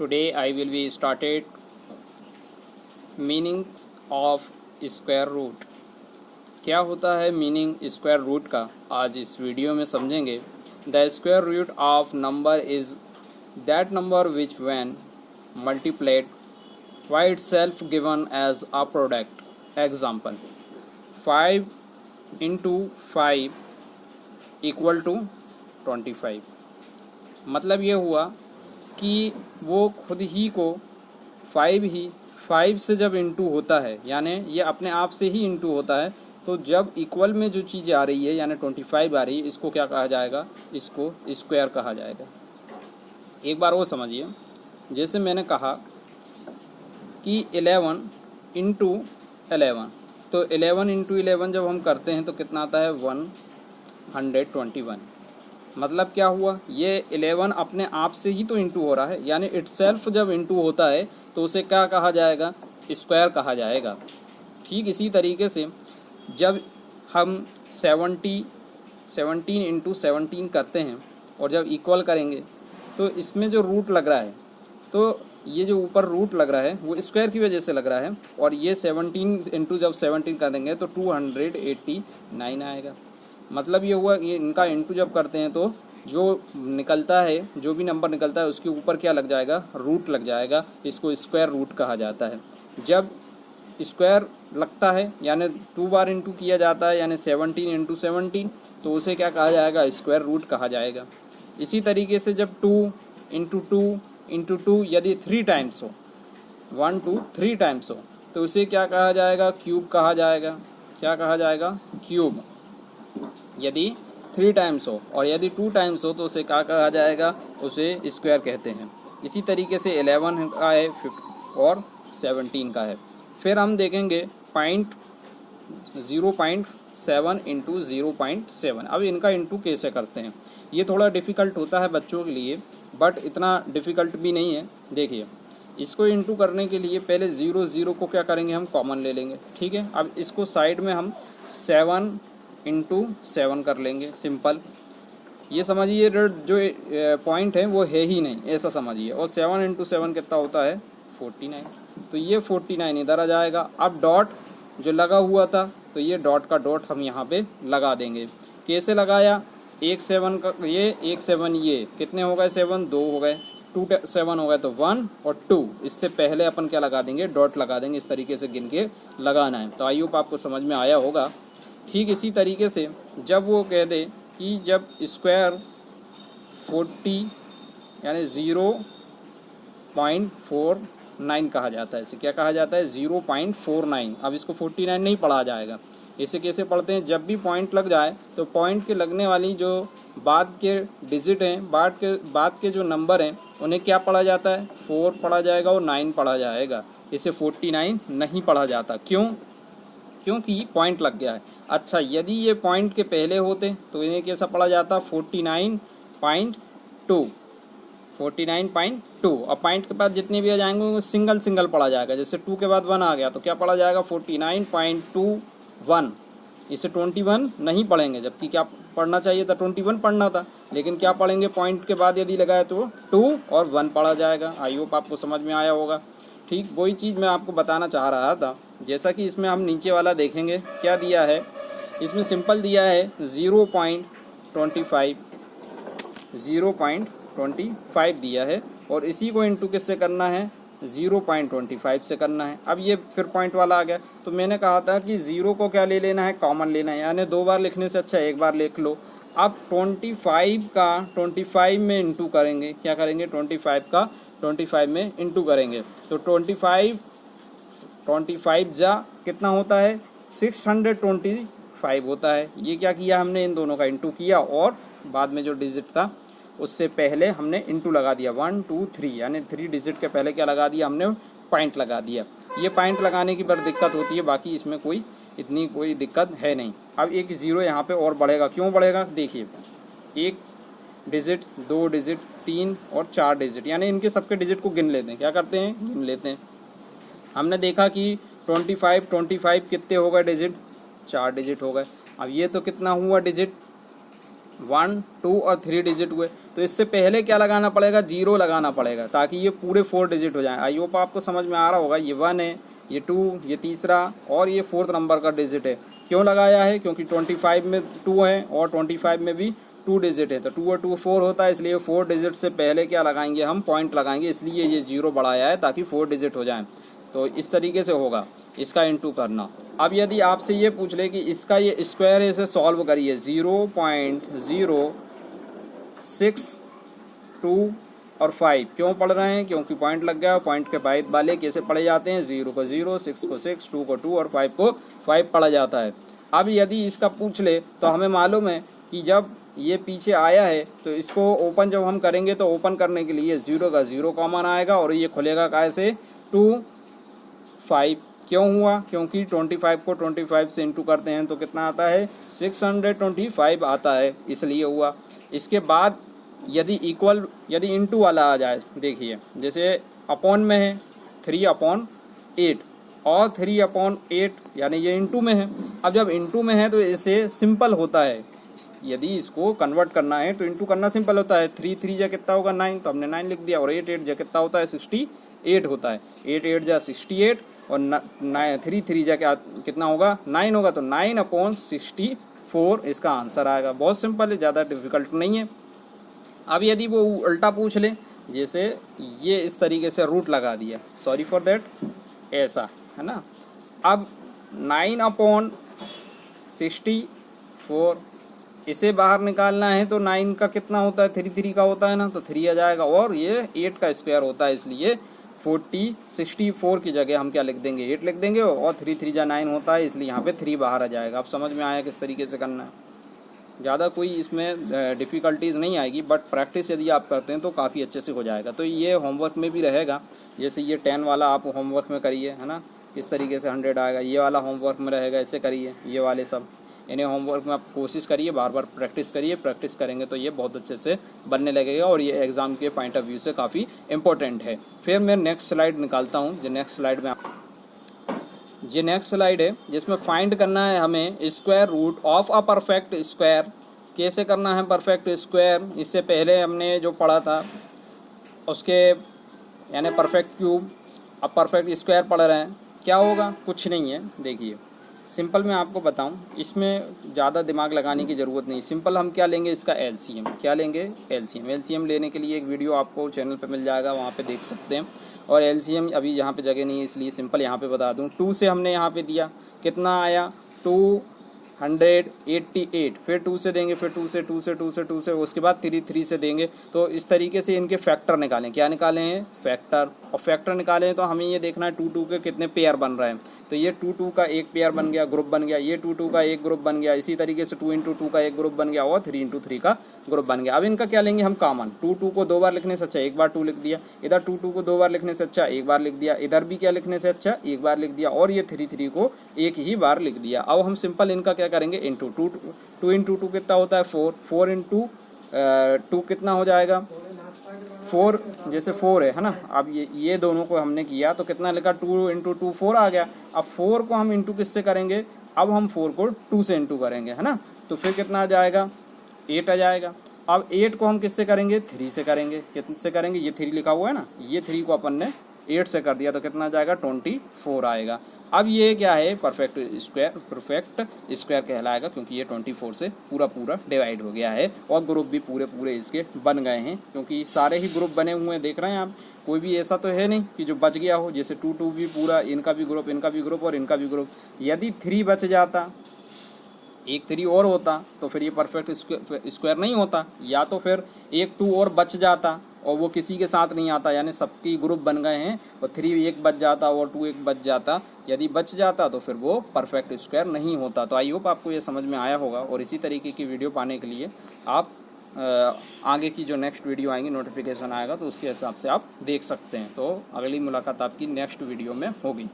Today I will be started meanings of square root. क्या होता है मीनिंग स्क्वायर रूट का, आज इस वीडियो में समझेंगे। The square root of number is that number which when multiplied by itself given as a product. Example 5 into 5 equal to 25। मतलब ये हुआ कि वो खुद ही को 5 से जब इंटू होता है, यानी ये अपने आप से ही इंटू होता है, तो जब इक्वल में जो चीज़ आ रही है यानी 25 आ रही है, इसको क्या कहा जाएगा? इसको स्क्वायर कहा जाएगा। एक बार वो समझिए, जैसे मैंने कहा कि 11 इंटू 11, तो 11 इंटू 11 जब हम करते हैं तो कितना आता है? 121। मतलब क्या हुआ? ये 11 अपने आप से ही तो इंटू हो रहा है, यानी इटसेल्फ जब इंटू होता है तो उसे क्या कहा जाएगा? स्क्वायर कहा जाएगा। ठीक इसी तरीके से जब हम 17 इंटू 17 करते हैं और जब इक्वल करेंगे तो इसमें जो रूट लग रहा है, तो ये जो ऊपर रूट लग रहा है वो स्क्वायर की वजह से लग रहा है, और ये 17 इंटू जब 17 कर देंगे तो 289 आएगा। मतलब ये हुआ, ये इनका इंटू जब करते हैं तो जो निकलता है, जो भी नंबर निकलता है उसके ऊपर क्या लग जाएगा? रूट लग जाएगा। इसको स्क्वायर रूट कहा जाता है। जब स्क्वायर लगता है यानी 2 बार इंटू किया जाता है, यानी 17 इंटू 17, तो उसे क्या कहा जाएगा? स्क्वायर रूट कहा जाएगा। इसी तरीके से जब 2 इंटू 2 यदि 3 टाइम्स हो, 1 2 3 टाइम्स हो, तो उसे क्या कहा जाएगा? क्यूब कहा जाएगा। क्या कहा जाएगा? क्यूब। यदि 3 टाइम्स हो, और यदि 2 टाइम्स हो तो उसे क्या कहा जाएगा? उसे स्क्वायर कहते हैं। इसी तरीके से 11 का है और 17 का है। फिर हम देखेंगे 0.7 इंटू 0.7। अब इनका इंटू कैसे करते हैं? ये थोड़ा डिफ़िकल्ट होता है बच्चों के लिए, बट इतना डिफ़िकल्ट भी नहीं है। देखिए, इसको इंटू करने के लिए पहले 0 को क्या करेंगे? हम कॉमन ले लेंगे। ठीक है, अब इसको साइड में हम 7 इंटू 7 कर लेंगे। सिंपल, ये समझिए जो पॉइंट है वो है ही नहीं, ऐसा समझिए। और 7 इंटू 7 कितना होता है? 49। तो ये 49 इधर आ जाएगा। अब डॉट जो लगा हुआ था, तो ये डॉट का डॉट हम यहाँ पे लगा देंगे। कैसे लगाया? 1 7 का, ये 1 7, ये कितने हो गए? 7 2 हो गए, 2 7 हो गए, तो 1 और 2। इससे पहले अपन क्या लगा देंगे? डॉट लगा देंगे। इस तरीके से गिन के लगाना है। तो आई होप आपको समझ में आया होगा। ठीक इसी तरीके से जब वो कह दे कि जब स्क्वायर 40 यानी 0.49 कहा जाता है, इसे क्या कहा जाता है? 0.49। अब इसको 49 नहीं पढ़ा जाएगा। इसे कैसे पढ़ते हैं? जब भी पॉइंट लग जाए तो पॉइंट के लगने वाली जो बाद के डिजिट हैं, बाद के जो नंबर हैं, उन्हें क्या पढ़ा जाता है? 4 पढ़ा जाएगा और 9 पढ़ा जाएगा। इसे 49 नहीं पढ़ा जाता। क्यों? क्योंकि पॉइंट लग गया है। अच्छा, यदि ये पॉइंट के पहले होते तो इन्हें कैसा पढ़ा जाता? 49.2। 49.2। और पॉइंट के बाद जितने भी आ जाएंगे वो सिंगल पढ़ा जाएगा। जैसे 2 के बाद 1 आ गया तो क्या पढ़ा जाएगा? 49.21। इसे 21 नहीं पढ़ेंगे, जबकि क्या पढ़ना चाहिए था? 21 पढ़ना था। लेकिन क्या पढ़ेंगे? पॉइंट के बाद यदि लगाए तो 2 और 1 पढ़ा जाएगा। आई होप आपको समझ में आया होगा। ठीक वही चीज़ मैं आपको बताना चाह रहा था। जैसा कि इसमें हम नीचे वाला देखेंगे, क्या दिया है इसमें? सिंपल दिया है 0.25 दिया है, और इसी को इंटू किससे करना है? 0.25 से करना है। अब ये फिर पॉइंट वाला आ गया, तो मैंने कहा था कि 0 को क्या ले लेना है? कॉमन लेना है, यानी 2 बार लिखने से अच्छा एक बार लिख लो। अब 25 का 25 में इंटू करेंगे। क्या करेंगे? 25 का 25 में इंटू करेंगे। तो 25 जा कितना होता है? 625 होता है। ये क्या किया हमने? इन दोनों का इंटू किया, और बाद में जो डिजिट था उससे पहले हमने इंटू लगा दिया। 1 2 3, यानी 3 डिजिट के पहले क्या लगा दिया हमने? पॉइंट लगा दिया। ये पॉइंट लगाने की बड़ी दिक्कत होती है, बाकी इसमें कोई दिक्कत है नहीं। अब एक 0 यहाँ पे और बढ़ेगा। क्यों बढ़ेगा? देखिए, 1 डिजिट, 2 डिजिट, 3 और 4 डिजिट, यानी इनके सबके डिजिट को गिन लेते हैं। क्या करते हैं? गिन लेते हैं। हमने देखा कि 25 कितने हो गए डिजिट? 4 डिजिट हो गए। अब ये तो कितना हुआ डिजिट? 1, 2 और 3 डिजिट हुए, तो इससे पहले क्या लगाना पड़ेगा, 0 लगाना पड़ेगा ताकि ये पूरे 4 डिजिट हो जाएं। आई होप आपको समझ में आ रहा होगा। ये 1 है, ये 2, ये तीसरा और ये 4th नंबर का डिजिट है। क्यों लगाया है, क्योंकि 25 में 2 है और 25 में भी 2 डिजिट है, तो 2 और 2 4 होता है, इसलिए 4 डिजिट से पहले क्या लगाएंगे हम, पॉइंट लगाएंगे, इसलिए ये 0 बढ़ाया है ताकि 4 डिजिट हो जाएं। तो इस तरीके से होगा इसका इनटू करना। अब यदि आपसे ये पूछ ले कि इसका ये स्क्वायर है, इसे सॉल्व करिए, 0.0625 और 5 क्यों पढ़ रहे हैं, क्योंकि पॉइंट लग गया। पॉइंट के बाद वाले कैसे पढ़े जाते हैं, 0 को 0, 6 को 6, 2 को 2 और 5 को 5 पढ़ा जाता है। अब यदि इसका पूछ ले तो हमें मालूम है कि जब ये पीछे आया है तो इसको ओपन जब हम करेंगे तो ओपन करने के लिए 0 का 0 कॉमन आएगा और ये खुलेगा कैसे, 2, 5। क्यों हुआ, क्योंकि 25 को 25 से इंटू करते हैं तो कितना आता है, 625 आता है, इसलिए हुआ। इसके बाद यदि इंटू वाला आ जाए, देखिए जैसे अपॉन में है 3/8 और 3/8 यानी ये इंटू में है। अब जब इंटू में है तो इसे सिंपल होता है, यदि इसको कन्वर्ट करना है तो इंटू करना सिंपल होता है। 3 3 जा कितना होगा, 9, तो हमने 9 लिख दिया, और 8 8 जा कितना होता है, 68 होता है। 8 8 जा 68 और 3 3 जा क्या कितना होगा, 9 होगा, तो 9/64 इसका आंसर आएगा। बहुत सिंपल है, ज़्यादा डिफिकल्ट नहीं है। अब यदि वो उल्टा पूछ ले, जैसे ये इस तरीके से रूट लगा दिया, सॉरी फॉर देट, ऐसा है ना। अब 9/64 इसे बाहर निकालना है तो 9 का कितना होता है, 3 3 का होता है ना, तो 3 आ जाएगा, और ये 8 का स्क्वायर होता है, इसलिए 64 की जगह हम क्या लिख देंगे, 8 लिख देंगे, और 3 3 जा 9 होता है, इसलिए यहाँ पे 3 बाहर आ जाएगा। अब समझ में आया किस तरीके से करना है। ज़्यादा कोई इसमें डिफ़िकल्टीज़ नहीं आएगी, बट प्रैक्टिस यदि आप करते हैं तो काफ़ी अच्छे से हो जाएगा। तो ये होमवर्क में भी रहेगा, जैसे ये 10 वाला आप होमवर्क में करिए, है ना, इस तरीके से 100 आएगा। ये वाला होमवर्क में रहेगा, ऐसे करिए, ये वाले सब इन्हें होमवर्क में आप कोशिश करिए, बार बार प्रैक्टिस करिए। प्रैक्टिस करेंगे तो ये बहुत अच्छे से बनने लगेगा, और ये एग्ज़ाम के पॉइंट ऑफ व्यू से काफ़ी इंपॉर्टेंट है। फिर मैं नेक्स्ट स्लाइड निकालता हूँ, जो नेक्स्ट स्लाइड में ये नेक्स्ट स्लाइड है, जिसमें फाइंड करना है हमें square root of a perfect square. कैसे करना है परफेक्ट स्क्वायर, इससे पहले हमने जो पढ़ा था उसके, यानी परफेक्ट क्यूब। अब परफेक्ट स्क्वायर पढ़ रहे हैं, क्या होगा, कुछ नहीं है। देखिए सिंपल मैं आपको बताऊं, इसमें ज़्यादा दिमाग लगाने की ज़रूरत नहीं। सिंपल हम क्या लेंगे, इसका एलसीएम। क्या लेंगे, एलसीएम। एलसीएम लेने के लिए एक वीडियो आपको चैनल पे मिल जाएगा, वहाँ पे देख सकते हैं। और एलसीएम अभी यहाँ पे जगह नहीं है, इसलिए सिंपल यहाँ पे बता दूँ। 2 से हमने यहाँ पे दिया, कितना आया, 288। फिर 2 से देंगे, फिर 2 से 2 से 2 से 2 से, उसके बाद 3 3 से देंगे। तो इस तरीके से इनके फैक्टर निकालें। क्या निकालें हैं, फैक्टर। और फैक्टर निकालें तो हमें ये देखना है 2 2 के कितने पेयर बन रहे हैं। तो ये 2 2 का एक पेयर बन गया, ग्रुप बन गया। ये 2 2 का एक ग्रुप बन गया। इसी तरीके से 2 × 2 का एक ग्रुप बन गया, और 3 × 3 का ग्रुप बन गया। अब इनका क्या लेंगे हम, कॉमन। 2 2 को 2 बार लिखने से अच्छा एक बार 2 लिख दिया, इधर 2 2 को 2 बार लिखने से अच्छा एक बार लिख दिया, इधर भी क्या लिखने से अच्छा एक बार लिख दिया, और ये 3 3 को एक ही बार लिख दिया। अब हम सिंपल इनका क्या करेंगे, इंटू 2 × 2 कितना होता है, 4 4 × 2 कितना हो जाएगा, 4, जैसे 4 है ना। अब ये दोनों को हमने किया तो कितना लिखा, 2 × 2 4 आ गया। अब 4 को हम इंटू किससे करेंगे, अब हम 4 को 2 से इंटू करेंगे, है ना। तो फिर कितना आ जाएगा, 8 आ जाएगा। अब 8 को हम किससे करेंगे, 3 से करेंगे। किससे करेंगे, ये 3 लिखा हुआ है ना, ये 3 को अपन ने 8 से कर दिया तो कितना आ जाएगा, 24 आएगा। अब ये क्या है, परफेक्ट स्क्वायर कहलाएगा, क्योंकि ये 24 से पूरा डिवाइड हो गया है, और ग्रुप भी पूरे इसके बन गए हैं, क्योंकि सारे ही ग्रुप बने हुए हैं। देख रहे हैं आप, कोई भी ऐसा तो है नहीं कि जो बच गया हो। जैसे 2 2 भी पूरा, इनका भी ग्रुप, इनका भी ग्रुप और इनका भी ग्रुप। यदि 3 बच जाता, एक 3 और होता, तो फिर ये परफेक्ट स्क्वायर नहीं होता। या तो फिर एक 2 और बच जाता और वो किसी के साथ नहीं आता, यानी सबकी ग्रुप बन गए हैं, और 3 एक बच जाता और 2 एक बच जाता। यदि बच जाता तो फिर वो परफेक्ट स्क्वायर नहीं होता। तो आई होप आपको ये समझ में आया होगा, और इसी तरीके की वीडियो पाने के लिए आप आगे की जो नेक्स्ट वीडियो आएंगी, नोटिफिकेशन आएगा तो उसके हिसाब से आप देख सकते हैं। तो अगली मुलाकात आपकी नेक्स्ट वीडियो में होगी।